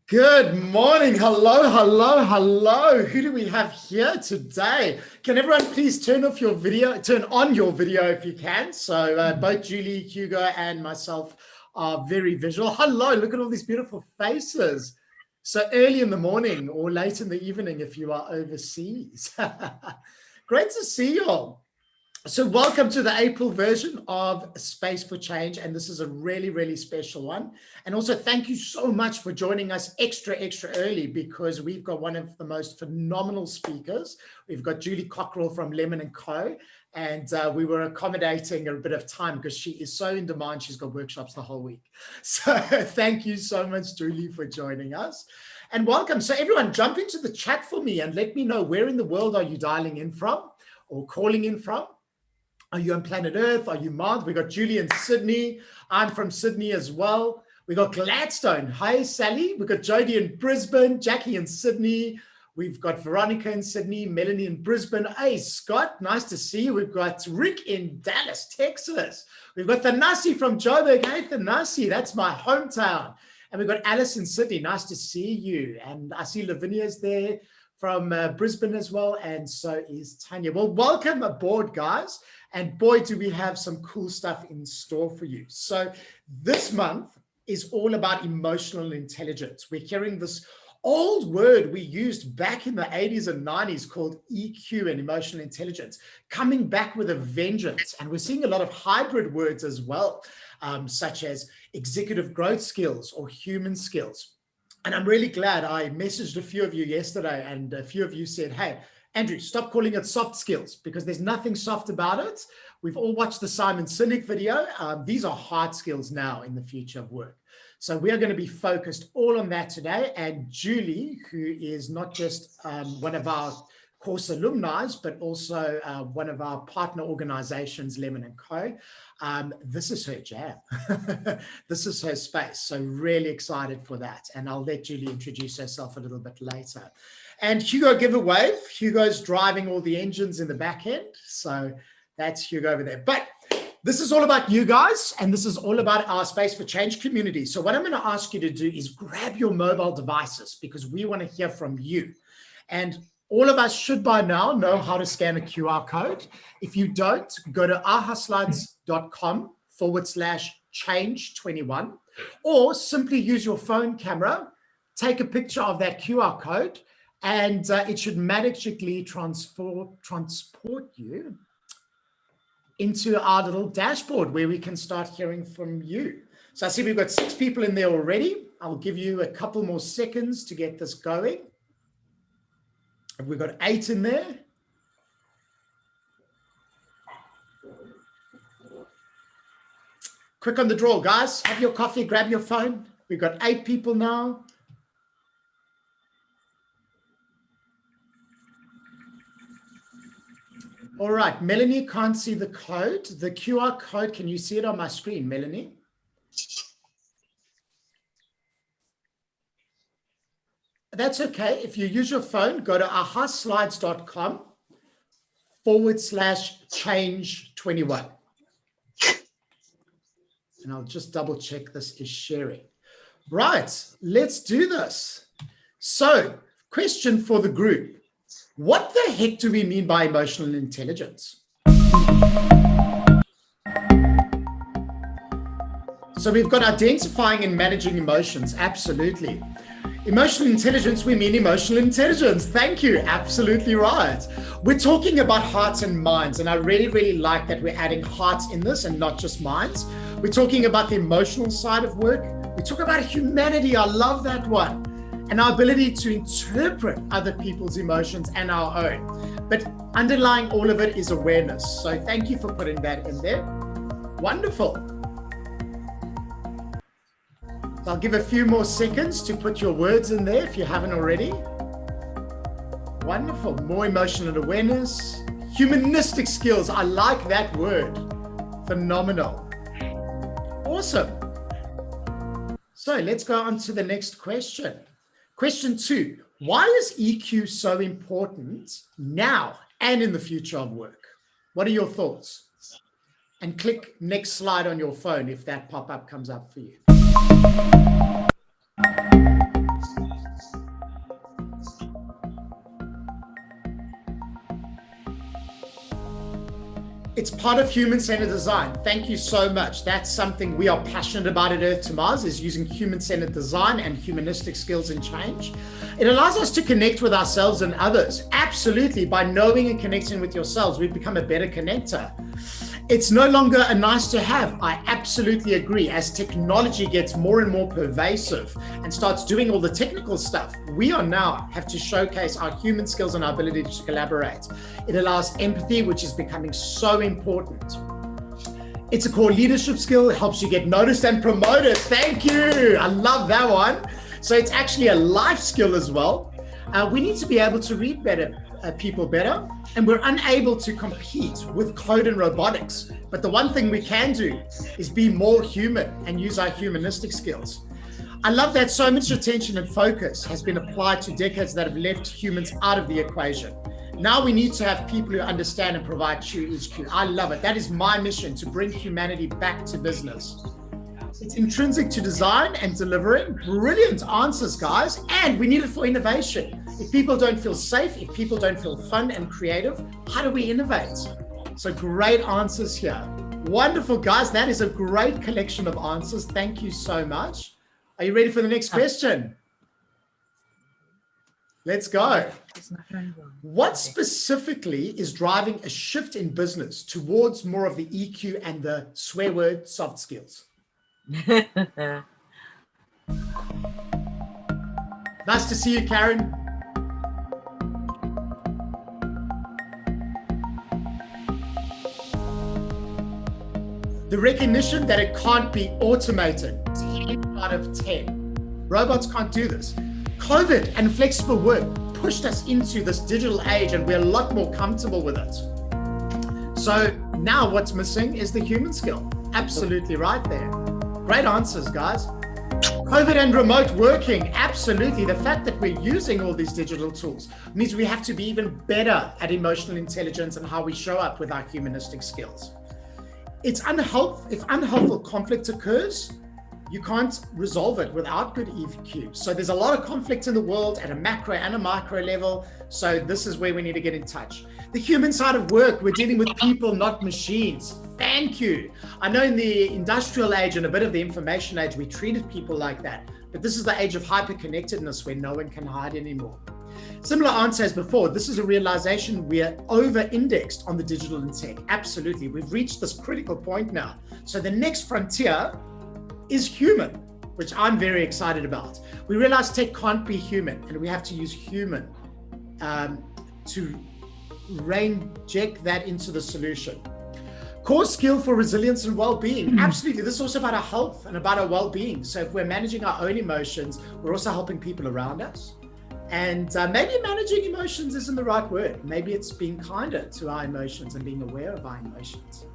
Good morning. Hello, hello, hello. Who do we have here today? Can everyone please turn on your video if you can. So both Julie, Hugo, and myself are very visual. Hello, look at all these beautiful faces. So early in the morning or late in the evening if you are overseas. Great to see you all. So welcome to the April version of Space for Change, and this is a really, really special one. And also thank you so much for joining us extra early, because we've got one of the most phenomenal speakers. We've got Julie Cockrell from Lemon & Co. And we were accommodating a bit of time because she is so in demand. She's got workshops the whole week. So thank you so much, Julie, for joining us. And welcome. So everyone, jump into the chat for me and let me know, where in the world are you dialing in from or calling in from? Are you on planet Earth? Are you Mars? We got Julie in Sydney. I'm from Sydney as well. We got Gladstone. Hi, Sally. We got Jody in Brisbane, Jackie in Sydney. We've got Veronica in Sydney, Melanie in Brisbane. Hey, Scott, nice to see you. We've got Rick in Dallas, Texas. We've got Thanasi from Joburg. Hey, Thanasi, that's my hometown. And we've got Alice in Sydney. Nice to see you. And I see Lavinia's there from Brisbane as well, and so is Tanya. Well, welcome aboard, guys. And boy, do we have some cool stuff in store for you. So this month is all about emotional intelligence. We're hearing this old word we used back in the 80s and 90s called EQ and emotional intelligence, coming back with a vengeance. And we're seeing a lot of hybrid words as well, such as executive growth skills or human skills. And I'm really glad I messaged a few of you yesterday, and a few of you said, hey, Andrew, stop calling it soft skills, because there's nothing soft about it. We've all watched the Simon Sinek video. These are hard skills now in the future of work. So we are going to be focused all on that today. And Julie, who is not just one of our course alumni, but also one of our partner organizations, Lemon & Co. This is her jam. This is her space. So really excited for that. And I'll let Julie introduce herself a little bit later. And Hugo Giveaway. Hugo's driving all the engines in the back end. So that's Hugo over there. But this is all about you guys, and this is all about our Space for Change community. So what I'm going to ask you to do is grab your mobile devices, because we want to hear from you. And all of us should by now know how to scan a QR code. If you don't, go to ahaslides.com/change21, or simply use your phone camera, take a picture of that QR code, and it should magically transport you into our little dashboard where we can start hearing from you. So I see we've got 6 people in there already. I'll give you a couple more seconds to get this going. We've got 8 in there. Quick on the draw, guys. Have your coffee, grab your phone. We've got 8 people now. All right, Melanie can't see the code. The QR code, can you see it on my screen, Melanie? That's okay. If you use your phone, go to ahaslides.com/change21. And I'll just double check this is sharing. Right, let's do this. So, question for the group. What the heck do we mean by emotional intelligence? So we've got identifying and managing emotions. Absolutely. Emotional intelligence, we mean emotional intelligence. Thank you. Absolutely right. We're talking about hearts and minds, and I really like that we're adding hearts in this and not just minds. We're talking about the emotional side of work. We talk about humanity. I love that one. And our ability to interpret other people's emotions and our own. But underlying all of it is awareness. So thank you for putting that in there. Wonderful. So I'll give a few more seconds to put your words in there if you haven't already. Wonderful. More emotional awareness. Humanistic skills. I like that word. Phenomenal. Awesome. So let's go on to the next question. Question 2, why is EQ so important now and in the future of work? What are your thoughts? And click next slide on your phone if that pop-up comes up for you. It's part of human-centered design. Thank you so much. That's something we are passionate about at Earth to Mars, is using human-centered design and humanistic skills in change. It allows us to connect with ourselves and others. Absolutely. By knowing and connecting with yourselves, we become a better connector. It's no longer a nice to have. I absolutely agree. As technology gets more and more pervasive and starts doing all the technical stuff, we are now have to showcase our human skills and our ability to collaborate. It allows empathy, which is becoming so important. It's a core leadership skill. It helps you get noticed and promoted. Thank you. I love that one. So it's actually a life skill as well. We need to be able to read people better, and we're unable to compete with code and robotics. But the one thing we can do is be more human and use our humanistic skills. I love that so much attention and focus has been applied to decades that have left humans out of the equation. Now we need to have people who understand and provide true HQ. I love it. That is my mission, to bring humanity back to business. It's intrinsic to design and delivering. Brilliant answers, guys. And we need it for innovation. If people don't feel safe, if people don't feel fun and creative, how do we innovate? So great answers here. Wonderful, guys. That is a great collection of answers. Thank you so much. Are you ready for the next question? Let's go. What specifically is driving a shift in business towards more of the EQ and the swear word soft skills? Nice to see you, Karen. The recognition that it can't be automated. 10 out of 10. Robots can't do this. COVID and flexible work pushed us into this digital age, and we're a lot more comfortable with it. So now what's missing is the human skill. Absolutely right there. Great answers, guys. COVID and remote working, absolutely. The fact that we're using all these digital tools means we have to be even better at emotional intelligence and how we show up with our humanistic skills. It's unhelpful. If unhelpful conflict occurs, you can't resolve it without good EQ. So there's a lot of conflict in the world at a macro and a micro level. So this is where we need to get in touch. The human side of work, we're dealing with people, not machines. Thank you. I know in the industrial age and a bit of the information age, we treated people like that. But this is the age of hyper-connectedness where no one can hide anymore. Similar answer as before, this is a realization we're over-indexed on the digital and tech. Absolutely. We've reached this critical point now. So the next frontier is human, which I'm very excited about. We realize tech can't be human, and we have to use human to inject that into the solution. Core skill for resilience and well-being. Absolutely. This is also about our health and about our well-being. So if we're managing our own emotions, we're also helping people around us. And maybe managing emotions isn't the right word. Maybe it's being kinder to our emotions and being aware of our emotions.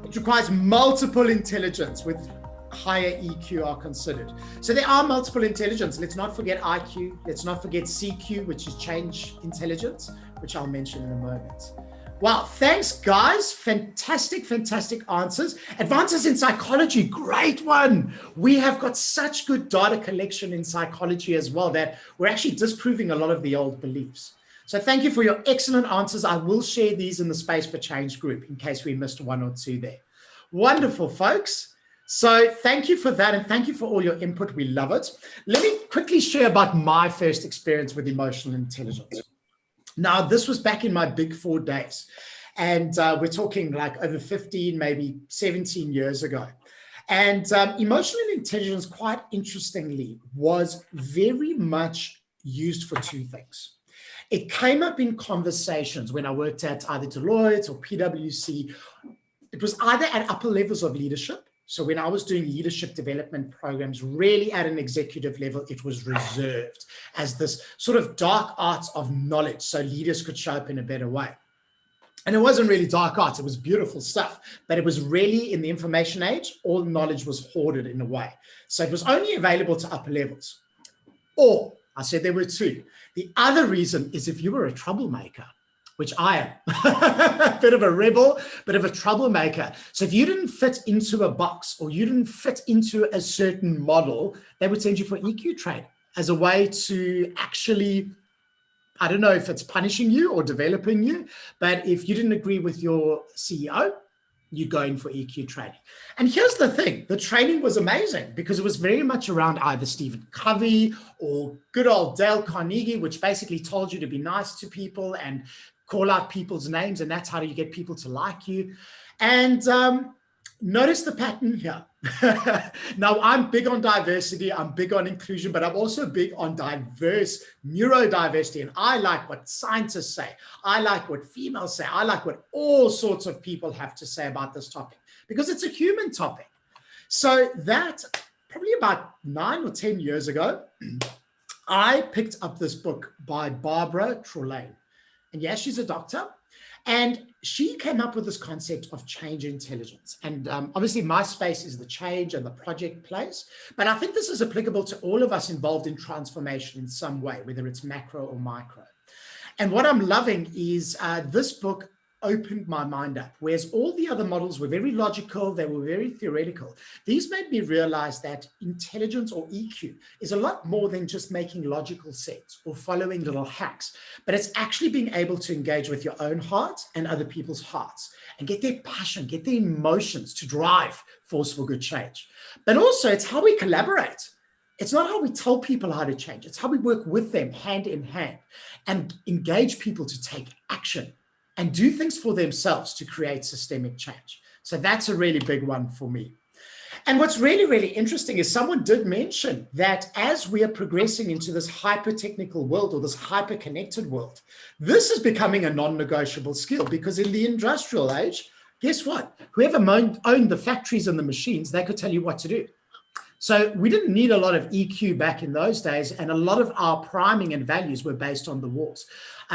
It requires multiple intelligence with higher EQ are considered. So there are multiple intelligence. Let's not forget IQ. Let's not forget CQ, which is change intelligence, which I'll mention in a moment. Wow, thanks guys. Fantastic, fantastic answers. Advances in psychology, great one. We have got such good data collection in psychology as well that we're actually disproving a lot of the old beliefs. So thank you for your excellent answers. I will share these in the Space for Change group in case we missed one or two there. Wonderful, folks. So thank you for that, and thank you for all your input. We love it. Let me quickly share about my first experience with emotional intelligence. Now, this was back in my Big 4 days, and we're talking like over 15, maybe 17 years ago. And emotional intelligence, quite interestingly, was very much used for two things. It came up in conversations when I worked at either Deloitte or PwC. It was either at upper levels of leadership. So when I was doing leadership development programs, really at an executive level, it was reserved as this sort of dark arts of knowledge so leaders could show up in a better way. And it wasn't really dark arts, it was beautiful stuff, but it was really in the information age, all knowledge was hoarded in a way. So it was only available to upper levels. Or, I said there were two. The other reason is if you were a troublemaker, which I am, a bit of a rebel, bit of a troublemaker. So if you didn't fit into a box or you didn't fit into a certain model, they would send you for EQ training as a way to actually I don't know if it's punishing you or developing you, but if you didn't agree with your CEO, you go in for EQ training. And here's the thing, the training was amazing because it was very much around either Stephen Covey or good old Dale Carnegie, which basically told you to be nice to people and call out people's names, and that's how you get people to like you. And notice the pattern here. Now, I'm big on diversity, I'm big on inclusion, but I'm also big on diverse neurodiversity. And I like what scientists say. I like what females say. I like what all sorts of people have to say about this topic because it's a human topic. So that probably about 9 or 10 years ago, I picked up this book by Barbara Trulane. And yes, she's a doctor. And she came up with this concept of change intelligence. And obviously my space is the change and the project place. But I think this is applicable to all of us involved in transformation in some way, whether it's macro or micro. And what I'm loving is this book opened my mind up. Whereas all the other models were very logical, they were very theoretical. These made me realize that intelligence, or EQ, is a lot more than just making logical sense or following little hacks, but it's actually being able to engage with your own heart and other people's hearts and get their passion, get their emotions to drive force for good change. But also it's how we collaborate. It's not how we tell people how to change. It's how we work with them hand in hand and engage people to take action and do things for themselves to create systemic change. So that's a really big one for me. And what's really, really interesting is someone did mention that as we are progressing into this hyper-technical world or this hyper-connected world, this is becoming a non-negotiable skill because in the industrial age, guess what? Whoever owned the factories and the machines, they could tell you what to do. So we didn't need a lot of EQ back in those days, and a lot of our priming and values were based on the wars.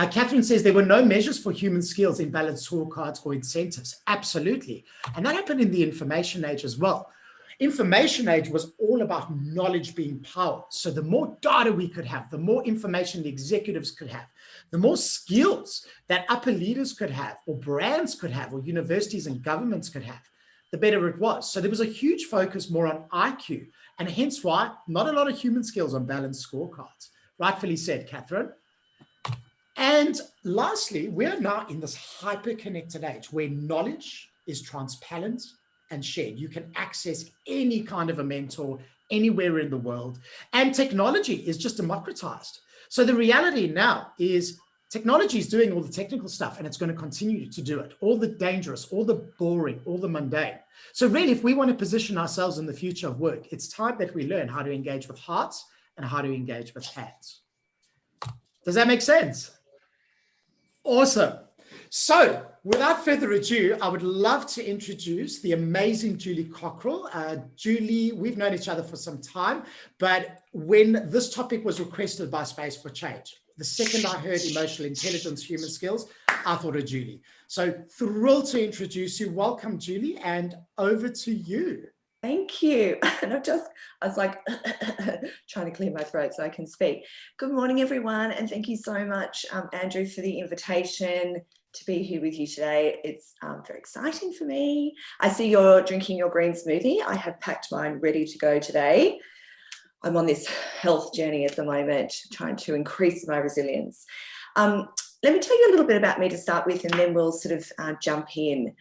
Catherine says there were no measures for human skills in balanced scorecards or incentives. Absolutely. And that happened in the information age as well. Information age was all about knowledge being power. So the more data we could have, the more information the executives could have, the more skills that upper leaders could have, or brands could have, or universities and governments could have, the better it was. So there was a huge focus more on IQ, and hence why not a lot of human skills on balanced scorecards. Rightfully said, Catherine. And lastly, we're now in this hyper-connected age where knowledge is transparent and shared. You can access any kind of a mentor anywhere in the world, and technology is just democratized. So the reality now is technology is doing all the technical stuff, and it's going to continue to do it, all the dangerous, all the boring, all the mundane. So really, if we want to position ourselves in the future of work, it's time that we learn how to engage with hearts and how to engage with hands. Does that make sense? Awesome. So without further ado, I would love to introduce the amazing Julie Cockrell. Julie, we've known each other for some time, but when this topic was requested by Space for Change, the second I heard emotional intelligence, human skills, I thought of Julie. So thrilled to introduce you. Welcome, Julie, and over to you. Thank you. And I was like trying to clear my throat so I can speak. Good morning, everyone. And thank you so much, Andrew, for the invitation to be here with you today. It's very exciting for me. I see you're drinking your green smoothie. I have packed mine ready to go today. I'm on this health journey at the moment, trying to increase my resilience. Let me tell you a little bit about me to start with, and then we'll sort of jump in.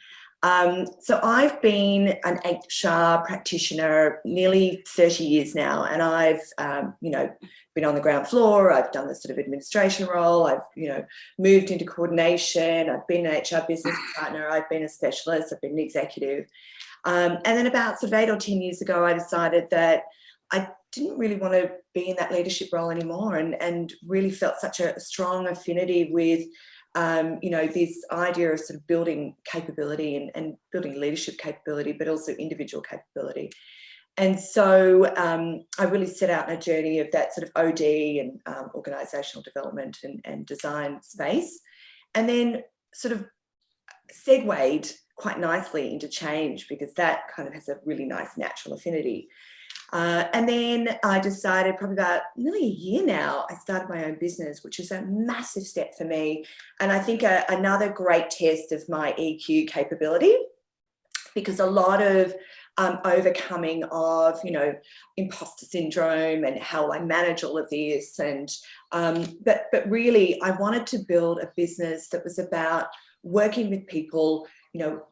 So I've been an HR practitioner nearly 30 years now, and I've, been on the ground floor. I've done this sort of administration role. I've, moved into coordination. I've been an HR business partner. I've been a specialist. I've been an executive. And then about sort of 8 or 10 years ago, I decided that I didn't really want to be in that leadership role anymore, and really felt such a strong affinity with this idea of sort of building capability and building leadership capability, but also individual capability. And so I really set out on a journey of that sort of OD and organisational development and design space, and then sort of segued quite nicely into change, because that kind of has a really nice natural affinity. And then I decided, probably about nearly a year now, I started my own business, which is a massive step for me. And I think another great test of my EQ capability, because a lot of overcoming of, imposter syndrome and how I manage all of this. And but really, I wanted to build a business that was about working with people,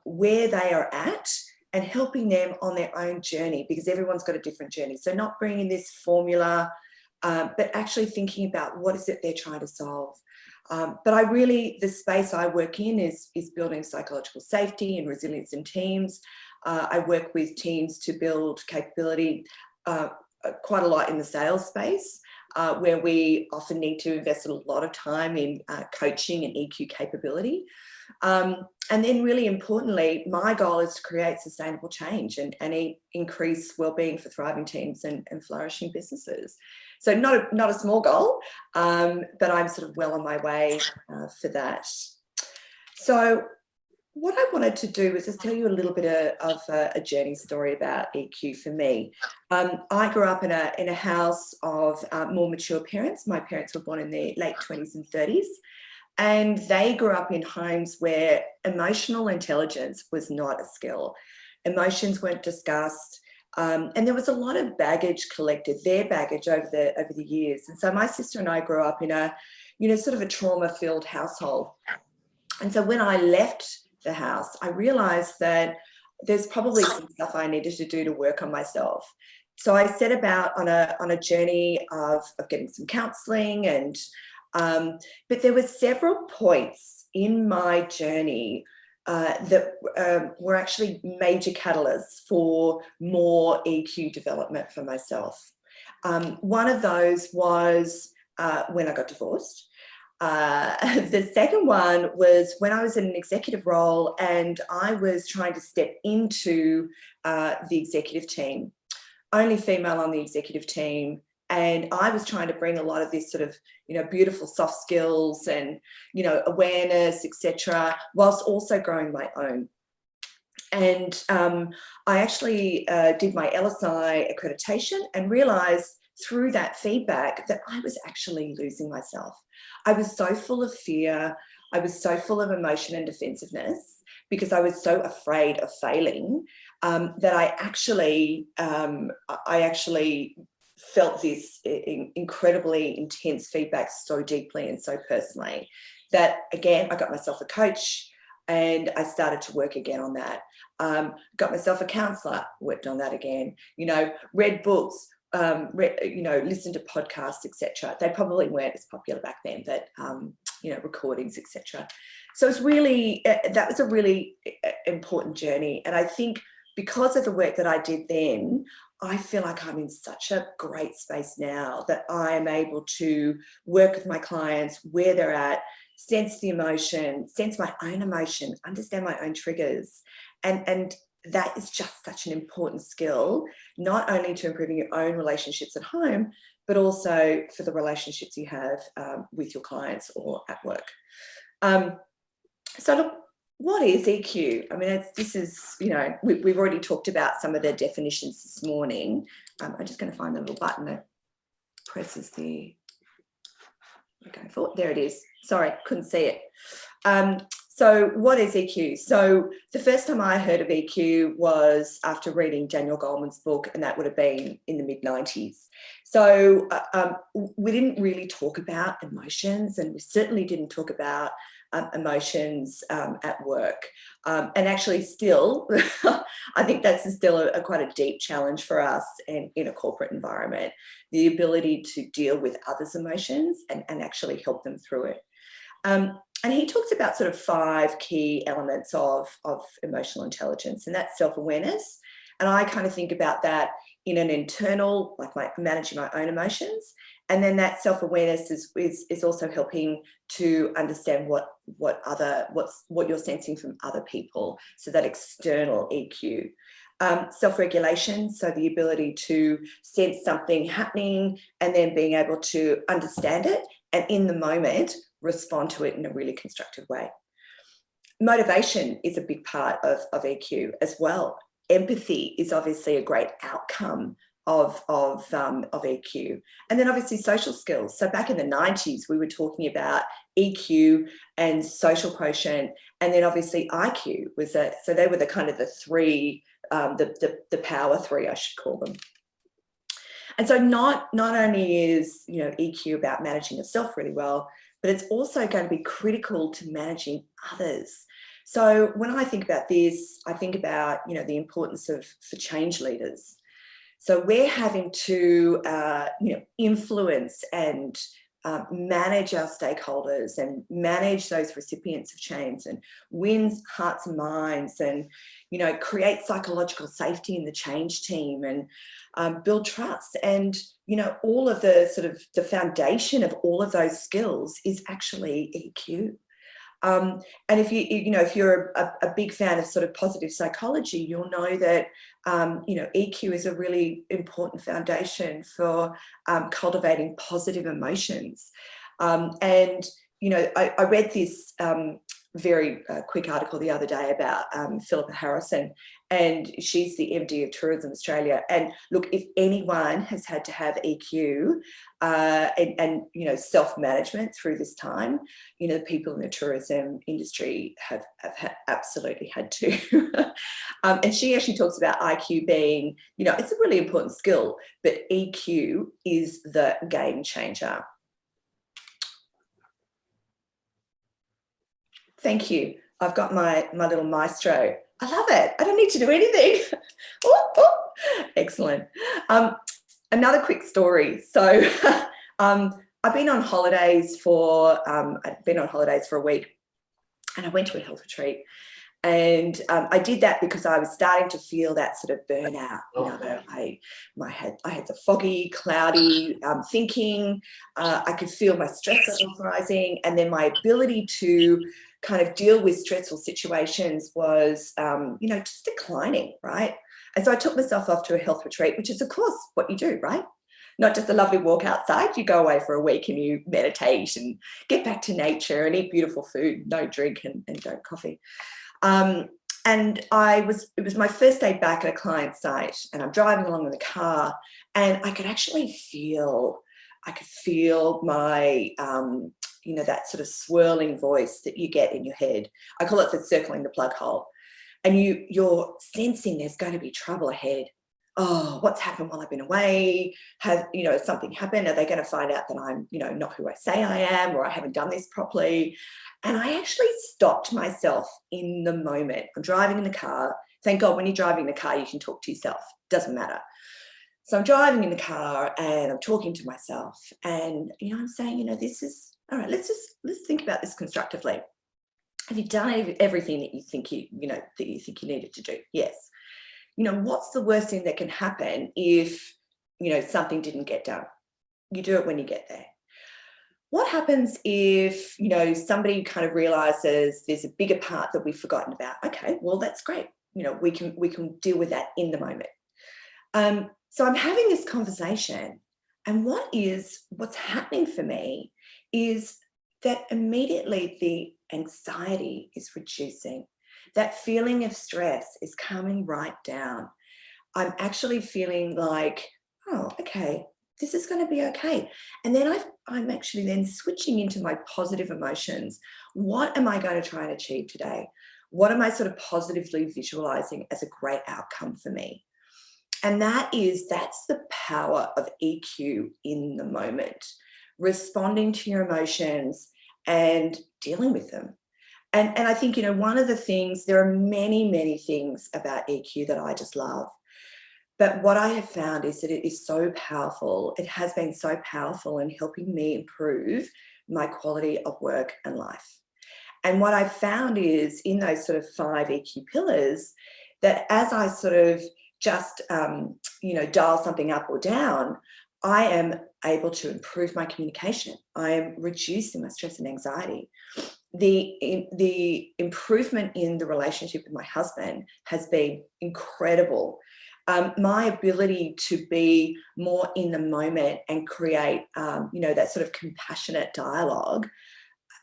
where they are at and helping them on their own journey, because everyone's got a different journey. So not bringing this formula, but actually thinking about what is it they're trying to solve. But the space I work in is building psychological safety and resilience in teams. I work with teams to build capability quite a lot in the sales space, where we often need to invest a lot of time in coaching and EQ capability. And then really importantly, my goal is to create sustainable change and increase wellbeing for thriving teams and flourishing businesses. So not a small goal, but I'm sort of well on my way for that. So what I wanted to do was just tell you a little bit of a journey story about EQ for me. I grew up in a house of more mature parents. My parents were born in their late 20s and 30s. And they grew up in homes where emotional intelligence was not a skill. Emotions weren't discussed. And there was a lot of baggage collected, their baggage over the years. And so my sister and I grew up in a, sort of a trauma-filled household. And so when I left the house, I realized that there's probably some stuff I needed to do to work on myself. So I set about on a journey of getting some counseling and but there were several points in my journey that were actually major catalysts for more EQ development for myself. One of those was when I got divorced. The second one was when I was in an executive role and I was trying to step into the executive team, only female on the executive team. And I was trying to bring a lot of this sort of, beautiful soft skills and, awareness, etc., whilst also growing my own. And I actually did my LSI accreditation and realized through that feedback that I was actually losing myself. I was so full of fear. I was so full of emotion and defensiveness because I was so afraid of failing that I actually felt this incredibly intense feedback so deeply and so personally that, again, I got myself a coach and I started to work again on that. Got myself a counsellor, worked on that again, read books, listened to podcasts, etc. They probably weren't as popular back then, but, recordings, etc. So it's really, that was a really important journey. And I think because of the work that I did then, I feel like I'm in such a great space now that I am able to work with my clients where they're at, sense the emotion, sense my own emotion, understand my own triggers. And that is just such an important skill, not only to improving your own relationships at home, but also for the relationships you have with your clients or at work. So look, what is EQ? I mean, this is, we've already talked about some of the definitions this morning. I'm just going to find the little button that presses the, okay, there it is. Sorry, couldn't see it. So what is EQ? So the first time I heard of EQ was after reading Daniel Goleman's book, and that would have been in the mid-90s. So we didn't really talk about emotions, and we certainly didn't talk about emotions at work. And actually still, I think that's still quite a deep challenge for us in a corporate environment, the ability to deal with others' emotions and actually help them through it. And he talks about sort of 5 key elements of emotional intelligence, and that's self-awareness. And I kind of think about that in an internal, like managing my own emotions. And then that self-awareness is also helping to understand what you're sensing from other people. So that external EQ. Self-regulation, so the ability to sense something happening and then being able to understand it and in the moment respond to it in a really constructive way. Motivation is a big part of EQ as well. Empathy is obviously a great outcome of EQ. And then obviously social skills. So back in the 90s, we were talking about EQ and social quotient, and then obviously IQ was so they were the kind of the 3 the power three, I should call them. And so not only is, you know, EQ about managing yourself really well, but it's also going to be critical to managing others. So when I think about this, I think about, you know, the importance for change leaders. So we're having to, you know, influence and manage our stakeholders and manage those recipients of change and win hearts and minds and, you know, create psychological safety in the change team and build trust. And, you know, all of the sort of the foundation of all of those skills is actually EQ. And if if you're a big fan of sort of positive psychology, you'll know that, you know, EQ is a really important foundation for cultivating positive emotions. And, you know, I read this very quick article the other day about Philippa Harrison, and she's the MD of Tourism Australia. And look, if anyone has had to have EQ and you know, self-management through this time, you know, the people in the tourism industry have absolutely had to. And she actually talks about IQ being, you know, it's a really important skill, but EQ is the game changer. Thank you. I've got my little maestro. I love it. I don't need to do anything. Excellent. Another quick story. So I've been on holidays for a week, and I went to a health retreat. And I did that because I was starting to feel that sort of burnout. You know, I had the foggy, cloudy thinking. I could feel my stress levels rising, and then my ability to kind of deal with stressful situations was, you know, just declining, right? And so I took myself off to a health retreat, which is, of course, what you do, right? Not just a lovely walk outside. You go away for a week and you meditate and get back to nature and eat beautiful food, no drink and don't coffee. And it was my first day back at a client site, and I'm driving along in the car, and I could actually feel my, you know, that sort of swirling voice that you get in your head. I call it the circling the plug hole. And you're sensing there's going to be trouble ahead. Oh, what's happened while I've been away? Has something happened? Are they going to find out that I'm, you know, not who I say I am, or I haven't done this properly? And I actually stopped myself in the moment. I'm driving in the car. Thank God when you're driving in the car, you can talk to yourself. Doesn't matter. So I'm driving in the car and I'm talking to myself, and, you know, I'm saying, you know, this is, all right, let's think about this constructively. Have you done everything that you think you needed to do? Yes. You know, what's the worst thing that can happen if, you know, something didn't get done? You do it when you get there. What happens if, you know, somebody kind of realizes there's a bigger part that we've forgotten about? Okay, well, that's great. You know, we can deal with that in the moment. So I'm having this conversation, and what's happening for me is that immediately the anxiety is reducing. That feeling of stress is coming right down. I'm actually feeling like, oh, okay, this is going to be okay. And then I'm actually then switching into my positive emotions. What am I going to try and achieve today? What am I sort of positively visualizing as a great outcome for me? And that's the power of EQ in the moment, responding to your emotions and dealing with them. And I think, you know, one of the things, there are many, many things about EQ that I just love. But what I have found is that it is so powerful. It has been so powerful in helping me improve my quality of work and life. And what I've found is in those sort of 5 EQ pillars, that as I sort of just, you know, dial something up or down, I am able to improve my communication. I am reducing my stress and anxiety. The improvement in the relationship with my husband has been incredible. My ability to be more in the moment and create, you know, that sort of compassionate dialogue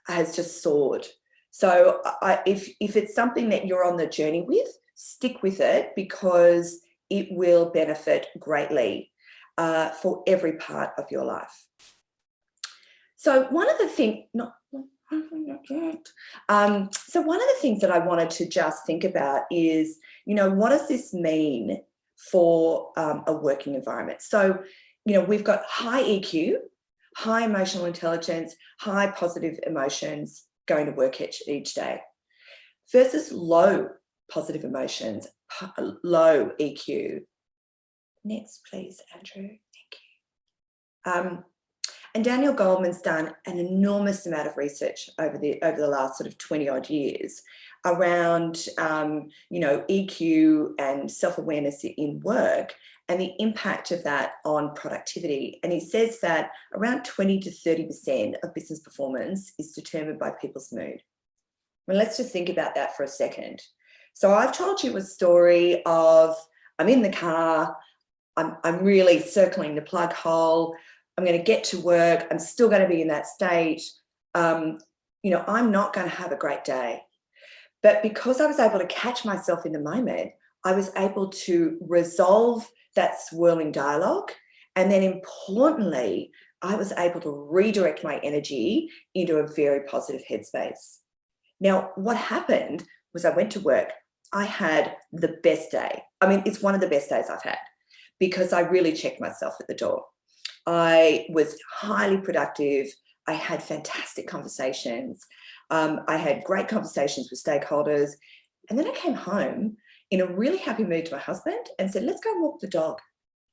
has just soared. So if it's something that you're on the journey with, stick with it, because it will benefit greatly for every part of your life. So one of the things, so one of the things that I wanted to just think about is, what does this mean for a working environment? So, we've got high EQ, high emotional intelligence, high positive emotions going to work each day versus low positive emotions, low EQ. Next, please, Andrew. Thank you. And Daniel Goleman's done an enormous amount of research over the last sort of 20 odd years around, EQ and self-awareness in work and the impact of that on productivity. And he says that around 20 to 30% of business performance is determined by people's mood. Well, let's just think about that for a second. So I've told you a story of, I'm in the car, I'm really circling the plug hole, I'm going to get to work, I'm still going to be in that state, I'm not going to have a great day. But because I was able to catch myself in the moment, I was able to resolve that swirling dialogue. And then importantly, I was able to redirect my energy into a very positive headspace. Now, what happened was I went to work. I had the best day. I mean, it's one of the best days I've had because I really checked myself at the door. I was highly productive. I had fantastic conversations. I had great conversations with stakeholders. And then I came home in a really happy mood to my husband and said, let's go walk the dog.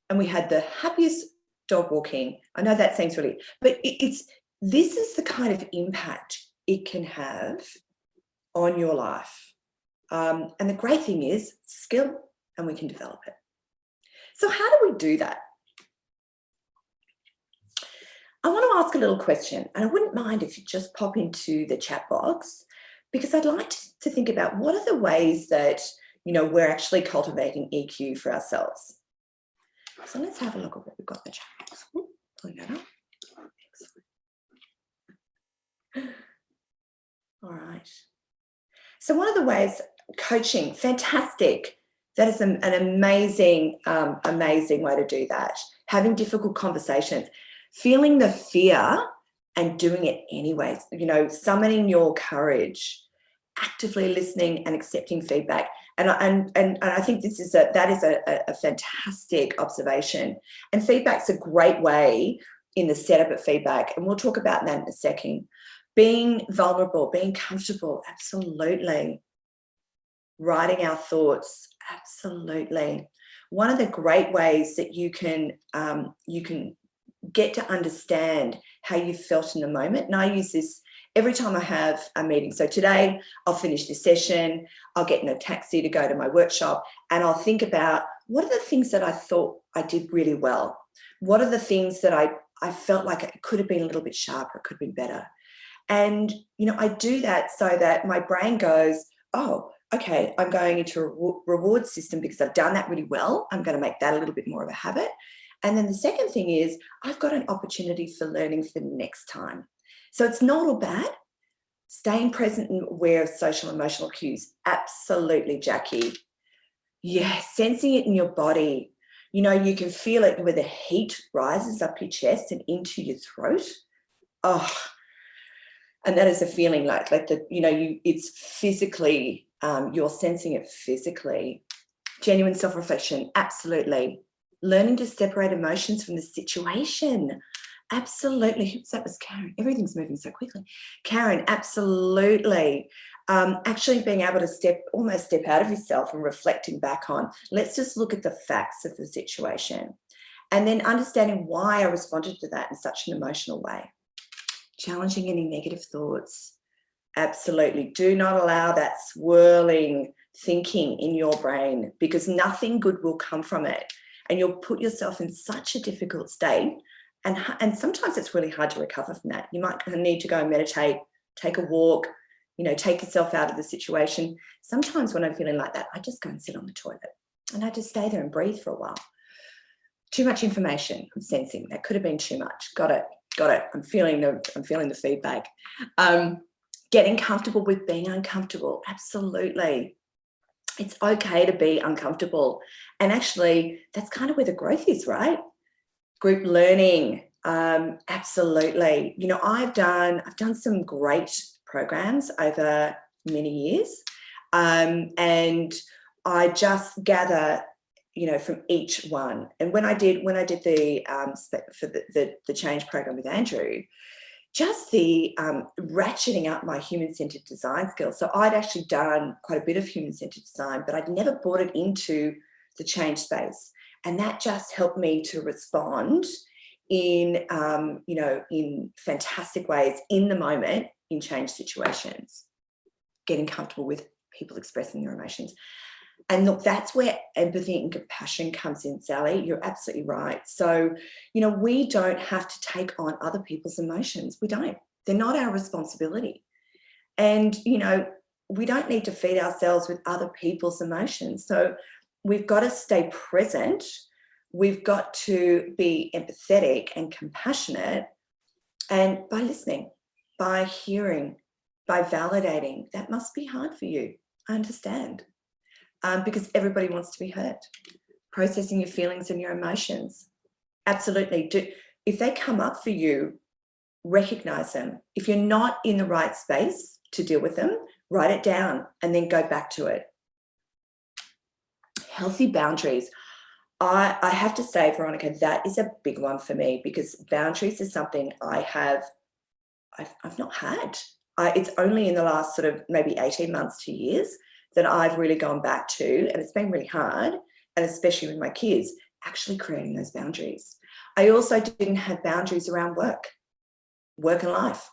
And we had the happiest dog walking. I know that seems really, but this is the kind of impact it can have on your life. And the great thing is skill, and we can develop it. So how do we do that? I want to ask a little question, and I wouldn't mind if you just pop into the chat box, because I'd like to think about what are the ways that, we're actually cultivating EQ for ourselves. So let's have a look at what we've got in the chat box. Pulling that up. Excellent. All right. So one of the ways, coaching, fantastic. That is an amazing, amazing way to do that. Having difficult conversations, feeling the fear and doing it anyways, summoning your courage, actively listening and accepting feedback. And I think that is a fantastic observation. And feedback's a great way in the setup of feedback. And we'll talk about that in a second. Being vulnerable, being comfortable, absolutely. Writing our thoughts, absolutely. One of the great ways that you can get to understand how you felt in the moment. And I use this every time I have a meeting. So today I'll finish this session, I'll get in a taxi to go to my workshop, and I'll think about what are the things that I thought I did really well? What are the things that I felt like it could have been a little bit sharper, it could have been better? And, I do that so that my brain goes, oh, okay, I'm going into a reward system because I've done that really well. I'm going to make that a little bit more of a habit. And then the second thing is I've got an opportunity for learning for the next time. So it's not all bad. Staying present and aware of social emotional cues. Absolutely, Jackie. Yeah, sensing it in your body. You can feel it where the heat rises up your chest and into your throat. Oh, and that is a feeling like it's physically, you're sensing it physically. Genuine self-reflection, absolutely. Learning to separate emotions from the situation. Absolutely. That was Karen. Everything's moving so quickly. Karen, absolutely. Actually being able to almost step out of yourself and reflecting back on, let's just look at the facts of the situation. And then understanding why I responded to that in such an emotional way. Challenging any negative thoughts. Absolutely. Do not allow that swirling thinking in your brain, because nothing good will come from it. And you'll put yourself in such a difficult state. And sometimes it's really hard to recover from that. You might need to go and meditate, take a walk, take yourself out of the situation. Sometimes when I'm feeling like that, I just go and sit on the toilet and I just stay there and breathe for a while. Too much information, I'm sensing. That could have been too much. Got it. I'm feeling the feedback. Getting comfortable with being uncomfortable. Absolutely. It's okay to be uncomfortable. And actually, that's kind of where the growth is, right? Group learning, Absolutely. You know, I've done some great programs over many years, and I just gather, you know, from each one. And when I did the for the change program with Andrew, just the ratcheting up my human-centered design skills. So I'd actually done quite a bit of human-centered design, but I'd never brought it into the change space, and that just helped me to respond in you know, in fantastic ways in the moment in change situations, getting comfortable with people expressing their emotions. And look, that's where empathy and compassion comes in, Sally. You're absolutely right. So, you know, we don't have to take on other people's emotions. We don't. They're not our responsibility. And, you know, we don't need to feed ourselves with other people's emotions. So we've got to stay present. We've got to be empathetic and compassionate. And by listening, by hearing, by validating, that must be hard for you. I understand. Because everybody wants to be heard. Processing your feelings and your emotions. Absolutely. If they come up for you, recognize them. If you're not in the right space to deal with them, write it down and then go back to it. Healthy boundaries. I have to say, Veronica, that is a big one for me, because boundaries is something I've not had. It's only in the last sort of maybe 18 months, 2 years, that I've really gone back to, and it's been really hard, and especially with my kids, actually creating those boundaries. I also didn't have boundaries around work and life,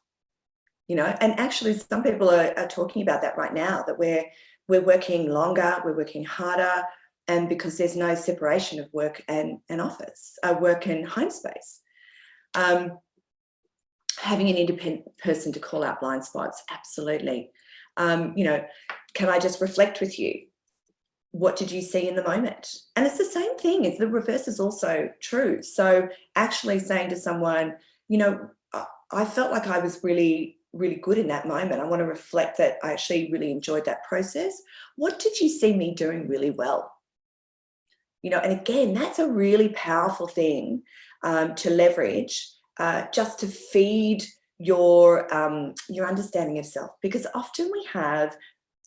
you know, and actually some people are talking about that right now, that we're working longer, we're working harder, and because there's no separation of work and office, work and home space. Having an independent person to call out blind spots, absolutely. You know, can I just reflect with you? What did you see in the moment? And it's the same thing. It's the reverse is also true. So actually saying to someone, you know, I felt like I was really, really good in that moment. I want to reflect that I actually really enjoyed that process. What did you see me doing really well? You know, and again, that's a really powerful thing to leverage, just to feed your understanding of self, because often we have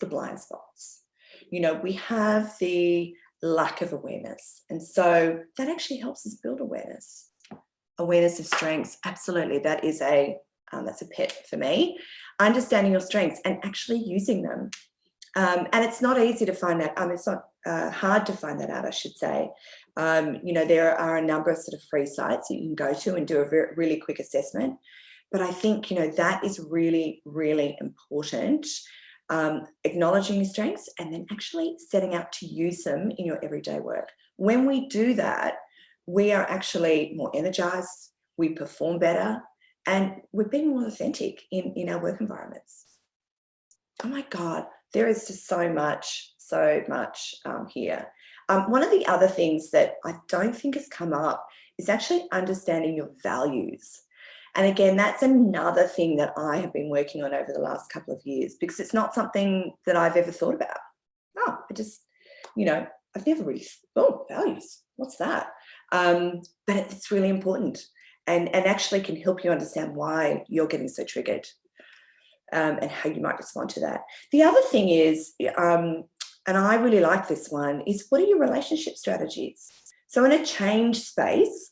the blind spots, you know, we have the lack of awareness, and so that actually helps us build awareness of strengths. Absolutely, that is that's a pet for me. Understanding your strengths and actually using them, and it's not easy to find that. It's not hard to find that out, I should say. You know, there are a number of sort of free sites that you can go to and do a really quick assessment. But I think, you know, that is really, really important. Acknowledging your strengths and then actually setting out to use them in your everyday work. When we do that, we are actually more energized, we perform better, and we're being more authentic in our work environments. Oh my God, there is just so much here. One of the other things that I don't think has come up is actually understanding your values. And again, that's another thing that I have been working on over the last couple of years, because it's not something that I've ever thought about. I just, you know, I've never really, values, what's that? But it's really important, and actually can help you understand why you're getting so triggered, and how you might respond to that. The other thing is, and I really like this one, is what are your relationship strategies? So in a change space,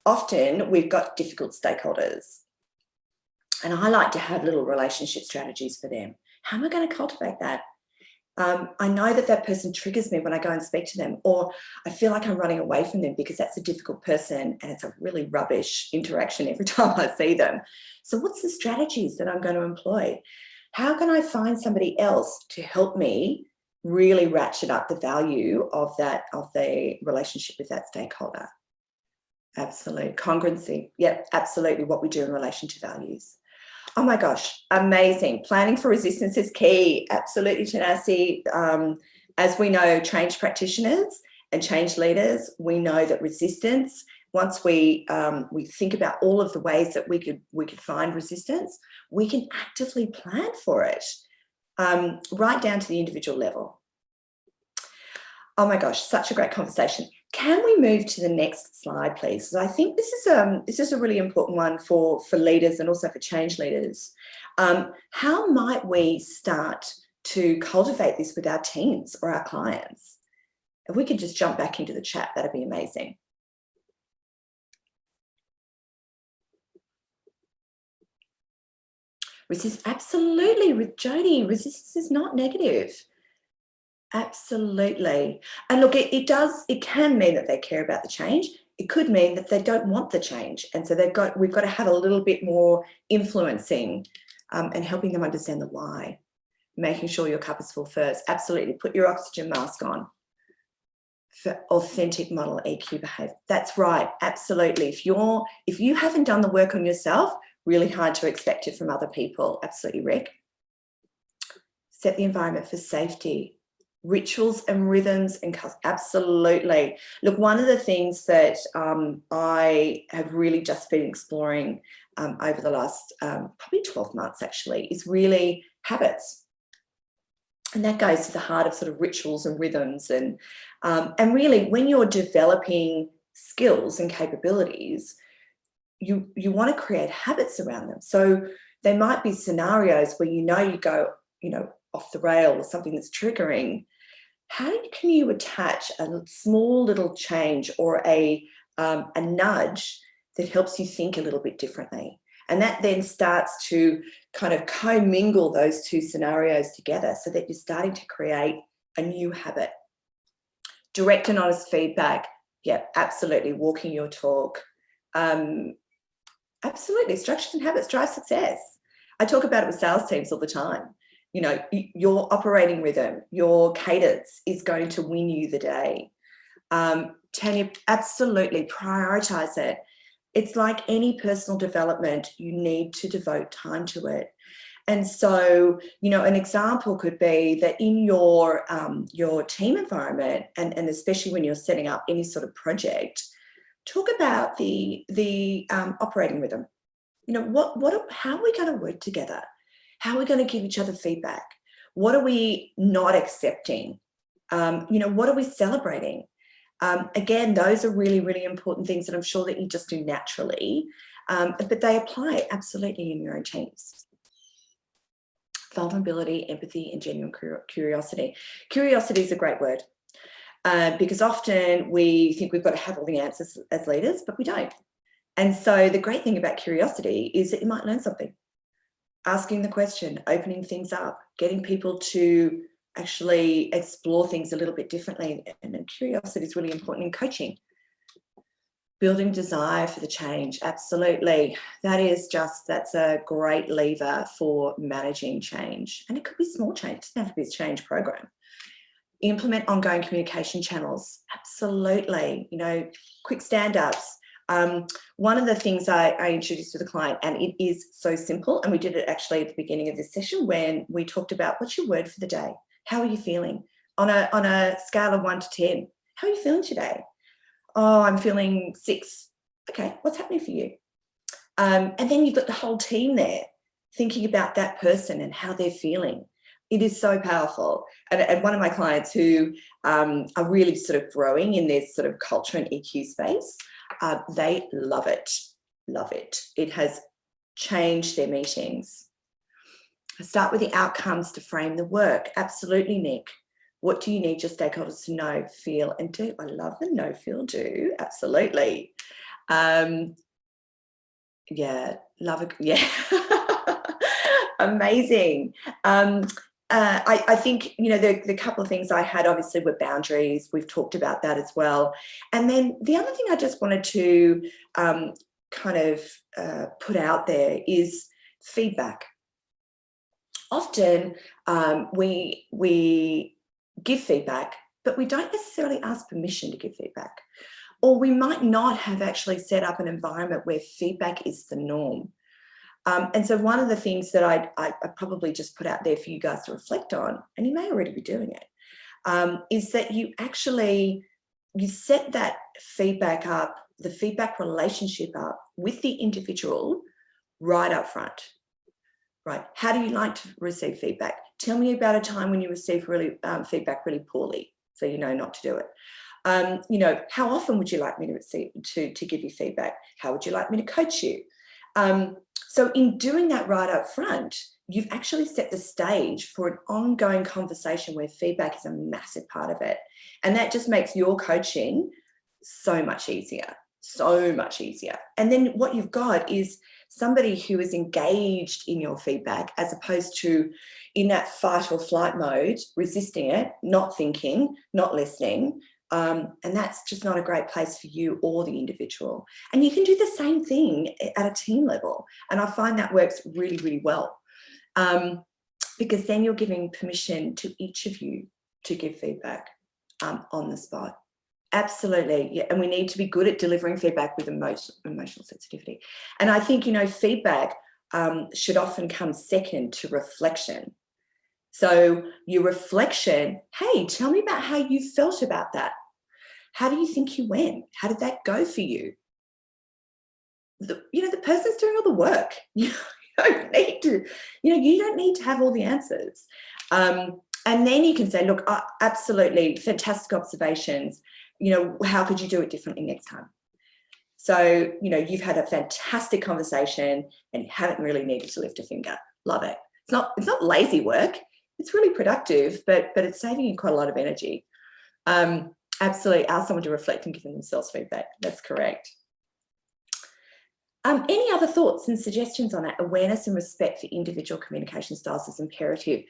often we've got difficult stakeholders, and I like to have little relationship strategies for them. How am I going to cultivate that? I know that person triggers me when I go and speak to them, or I feel like I'm running away from them because that's a difficult person and it's a really rubbish interaction every time I see them. So what's the strategies that I'm going to employ? How can I find somebody else to help me really ratchet up the value of the relationship with that stakeholder? Absolute congruency. Yep, absolutely what we do in relation to values. Oh my gosh, amazing. Planning for resistance is key. Absolutely, tenacity. As we know, change practitioners and change leaders, we know that resistance, once we think about all of the ways that we could find resistance, we can actively plan for it, right down to the individual level. Oh my gosh, such a great conversation. Can we move to the next slide, please? So I think this is a really important one for leaders and also for change leaders. How might we start to cultivate this with our teams or our clients? If we could just jump back into the chat, that'd be amazing. Absolutely, with Jodie, resistance is not negative. Absolutely. And look, it can mean that they care about the change. It could mean that they don't want the change. And so we've got to have a little bit more influencing and helping them understand the why, making sure your cup is full first. Absolutely. Put your oxygen mask on for authentic model EQ behavior. That's right. Absolutely. If you haven't done the work on yourself, really hard to expect it from other people. Absolutely, Rick. Set the environment for safety. Rituals and rhythms and absolutely. Look, one of the things that I have really just been exploring over the last probably 12 months actually is really habits. And that goes to the heart of sort of rituals and rhythms and really when you're developing skills and capabilities, you want to create habits around them. So there might be scenarios where you go, off the rail or something that's triggering. How can you attach a small little change or a nudge that helps you think a little bit differently? And that then starts to kind of commingle those two scenarios together so that you're starting to create a new habit. Direct and honest feedback. Yeah, absolutely. Walking your talk. Absolutely. Structures and habits drive success. I talk about it with sales teams all the time. Your operating rhythm, your cadence is going to win you the day. Tanya, absolutely prioritize it. It's like any personal development, you need to devote time to it. And so, an example could be that in your team environment, and especially when you're setting up any sort of project, talk about the operating rhythm. How are we going to work together? How are we going to give each other feedback? What are we not accepting? What are we celebrating? Again, those are really, really important things that I'm sure that you just do naturally, but they apply absolutely in your own teams. Vulnerability, empathy, and genuine curiosity. Curiosity is a great word because often we think we've got to have all the answers as leaders, but we don't. And so the great thing about curiosity is that you might learn something. Asking the question, opening things up, getting people to actually explore things a little bit differently. And curiosity is really important in coaching. Building desire for the change, absolutely. That's a great lever for managing change. And it could be small change, it doesn't have to be a change program. Implement ongoing communication channels, absolutely. Quick stand-ups. One of the things I introduced to the client, and it is so simple, and we did it actually at the beginning of this session when we talked about what's your word for the day? How are you feeling? On a scale of 1 to 10, how are you feeling today? Oh, I'm feeling 6. Okay, what's happening for you? And then you've got the whole team there thinking about that person and how they're feeling. It is so powerful. And one of my clients who are really sort of growing in this sort of culture and EQ space, they love it. It has changed their meetings. Start with the outcomes to frame the work. Absolutely, Nick. What do you need your stakeholders to know, feel, and do? I love the know, feel, do. Absolutely. Yeah, love it. Yeah. Amazing. I think, the couple of things I had obviously were boundaries. We've talked about that as well. And then the other thing I just wanted to put out there is feedback. Often we give feedback, but we don't necessarily ask permission to give feedback. Or we might not have actually set up an environment where feedback is the norm. And so one of the things that I probably just put out there for you guys to reflect on, and you may already be doing it, is that you set that feedback up, the feedback relationship up with the individual right up front. Right? How do you like to receive feedback? Tell me about a time when you received feedback really poorly, so you know not to do it. You know, how often would you like me to give you feedback? How would you like me to coach you? So in doing that right up front, you've actually set the stage for an ongoing conversation where feedback is a massive part of it. And that just makes your coaching so much easier, so much easier. And then what you've got is somebody who is engaged in your feedback as opposed to in that fight or flight mode, resisting it, not thinking, not listening. And that's just not a great place for you or the individual. And you can do the same thing at a team level. And I find that works really, really well. Because then you're giving permission to each of you to give feedback on the spot. Absolutely. Yeah. And we need to be good at delivering feedback with emotional sensitivity. And I think, you know, feedback should often come second to reflection. So your reflection, hey, tell me about how you felt about that. How do you think you went? How did that go for you? You know, the person's doing all the work. You don't need to, you know, you don't need to have all the answers. And then you can say, look, absolutely fantastic observations. You know, how could you do it differently next time? So, you know, you've had a fantastic conversation and you haven't really needed to lift a finger. Love it. It's not lazy work. It's really productive, but it's saving you quite a lot of energy. Absolutely, ask someone to reflect and give themselves feedback. That's correct. Any other thoughts and suggestions on that? Awareness and respect for individual communication styles is imperative.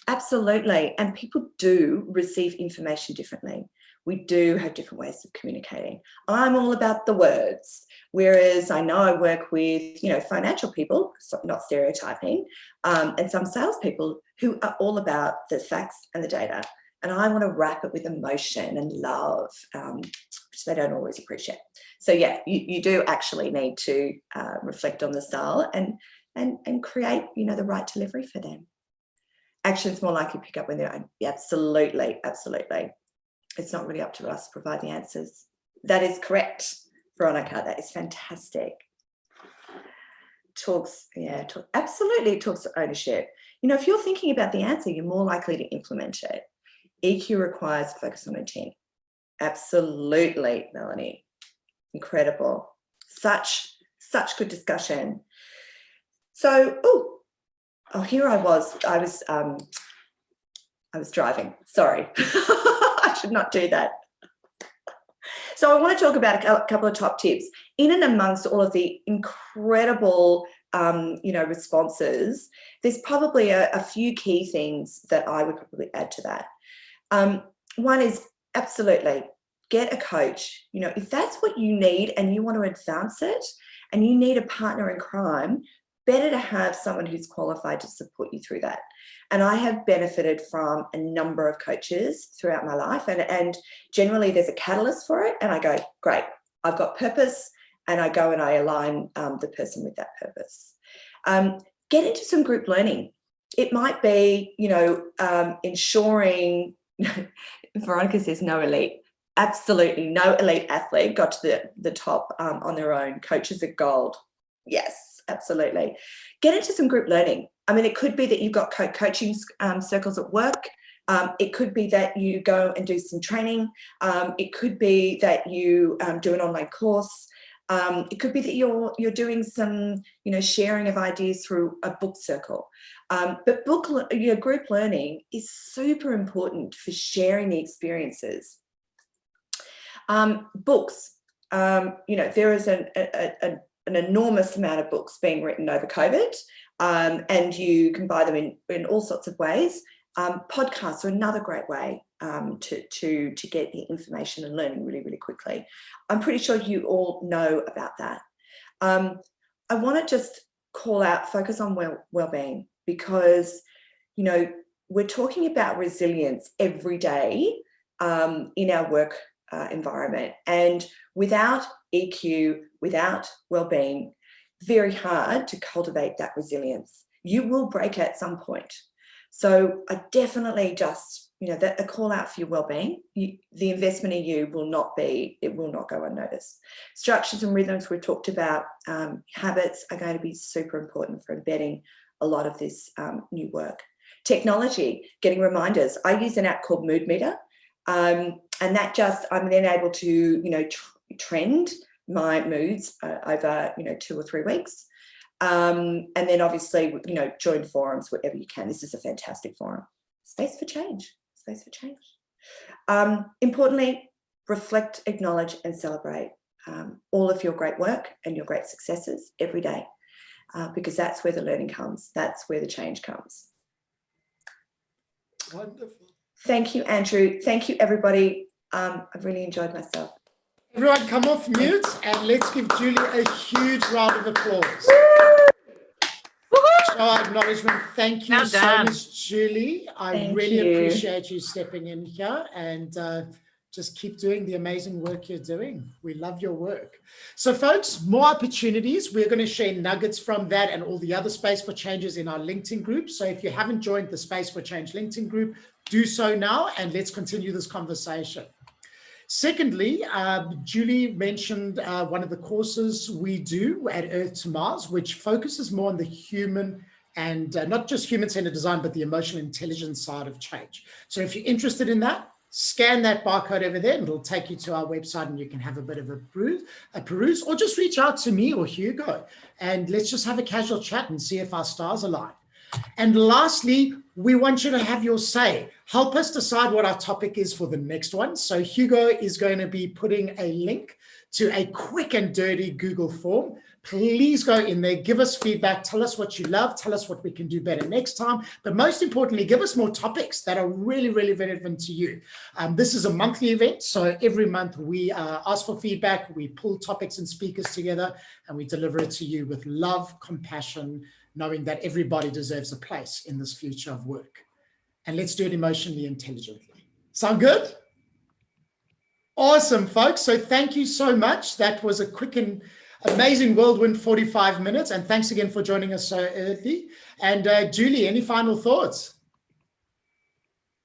Absolutely, and people do receive information differently. We do have different ways of communicating. I'm all about the words, whereas I know I work with, you know, financial people, so not stereotyping, and some salespeople who are all about the facts and the data. And I want to wrap it with emotion and love, which they don't always appreciate. So yeah, you do actually need to reflect on the style and create, you know, the right delivery for them. Action's more likely to pick up when they're own. Yeah, absolutely, absolutely. It's not really up to us to provide the answers. That is correct, Veronica. That is fantastic. Absolutely talks to ownership. You know, if you're thinking about the answer, you're more likely to implement it. EQ requires focus on intent. Absolutely, Melanie. Incredible. Such good discussion. So, here I was driving. Sorry. I should not do that. So I want to talk about a couple of top tips. In and amongst all of the incredible you know, responses, there's probably a few key things that I would probably add to that. One is absolutely get a coach. You know, if that's what you need and you want to advance it and you need a partner in crime, better to have someone who's qualified to support you through that. And I have benefited from a number of coaches throughout my life, and generally there's a catalyst for it. And I go, great, I've got purpose, and I go and I align the person with that purpose. Get into some group learning. It might be, you know, ensuring, Veronica says no elite. Absolutely no elite athlete got to the top on their own. Coaches are gold. Yes, absolutely. Get into some group learning. I mean, it could be that you've got coaching circles at work. It could be that you go and do some training. It could be that you do an online course. It could be that you're doing some, you know, sharing of ideas through a book circle. But group learning is super important for sharing the experiences. Books, you know, there is an enormous amount of books being written over COVID, and you can buy them in all sorts of ways. Podcasts are another great way to get the information and learning really, really quickly. I'm pretty sure you all know about that. I want to just call out, focus on well-being, because, you know, we're talking about resilience every day in our work environment, and without EQ, without well-being, very hard to cultivate that resilience. You will break at some point. So I definitely just, you know, that a call out for your well-being. The investment in you will not go unnoticed. Structures and rhythms we've talked about, habits are going to be super important for embedding a lot of this new work. Technology, getting reminders. I use an app called Mood Meter. And And that just, I'm then able to, you know, trend my moods over, you know, 2 or 3 weeks. And then obviously, you know, join forums wherever you can. This is a fantastic forum. Space for change, space for change. Importantly, reflect, acknowledge and celebrate all of your great work and your great successes every day, because that's where the learning comes. That's where the change comes. Wonderful. Thank you, Andrew. Thank you, everybody. I've really enjoyed myself. Everyone come off mute and let's give Julie a huge round of applause. Show our acknowledgement. Thank you so much, Julie. I really appreciate you stepping in here, and just keep doing the amazing work you're doing. We love your work. So folks, more opportunities. We're going to share nuggets from that and all the other Space for Changes in our LinkedIn group. So if you haven't joined the Space for Change LinkedIn group, do so now, and let's continue this conversation. Secondly, Julie mentioned one of the courses we do at Earth to Mars, which focuses more on the human and not just human-centered design, but the emotional intelligence side of change. So if you're interested in that, scan that barcode over there and it'll take you to our website and you can have a bit of a peruse, or just reach out to me or Hugo and let's just have a casual chat and see if our stars align. And lastly, we want you to have your say. Help us decide what our topic is for the next one. So Hugo is going to be putting a link to a quick and dirty Google form. Please go in there, give us feedback, tell us what you love, tell us what we can do better next time. But most importantly, give us more topics that are really, really relevant to you. This is a monthly event. So every month we ask for feedback, we pull topics and speakers together, and we deliver it to you with love, compassion, knowing that everybody deserves a place in this future of work. And let's do it emotionally intelligently. Sound good? Awesome, folks. So thank you so much. That was a quick and amazing whirlwind 45 minutes. And thanks again for joining us so early. And Julie, any final thoughts?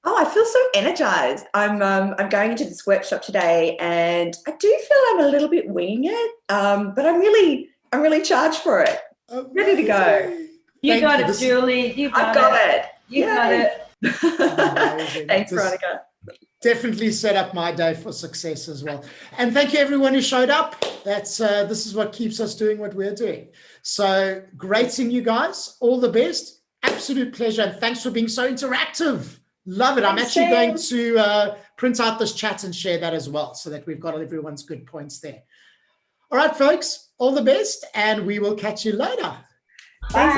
Oh, I feel so energized. I'm going into this workshop today and I do feel I'm a little bit winging it, but I'm really charged for it. Amazing. Ready to go. You got it, Julie. You got I've got it. You got it. Thanks, Veronica. Definitely set up my day for success as well. And thank you everyone who showed up. That's this is what keeps us doing what we're doing. So great seeing you guys. All the best. Absolute pleasure. And thanks for being so interactive. Love it. I'm actually going to print out this chat and share that as well so that we've got everyone's good points there. All right, folks, all the best, and we will catch you later. Bye.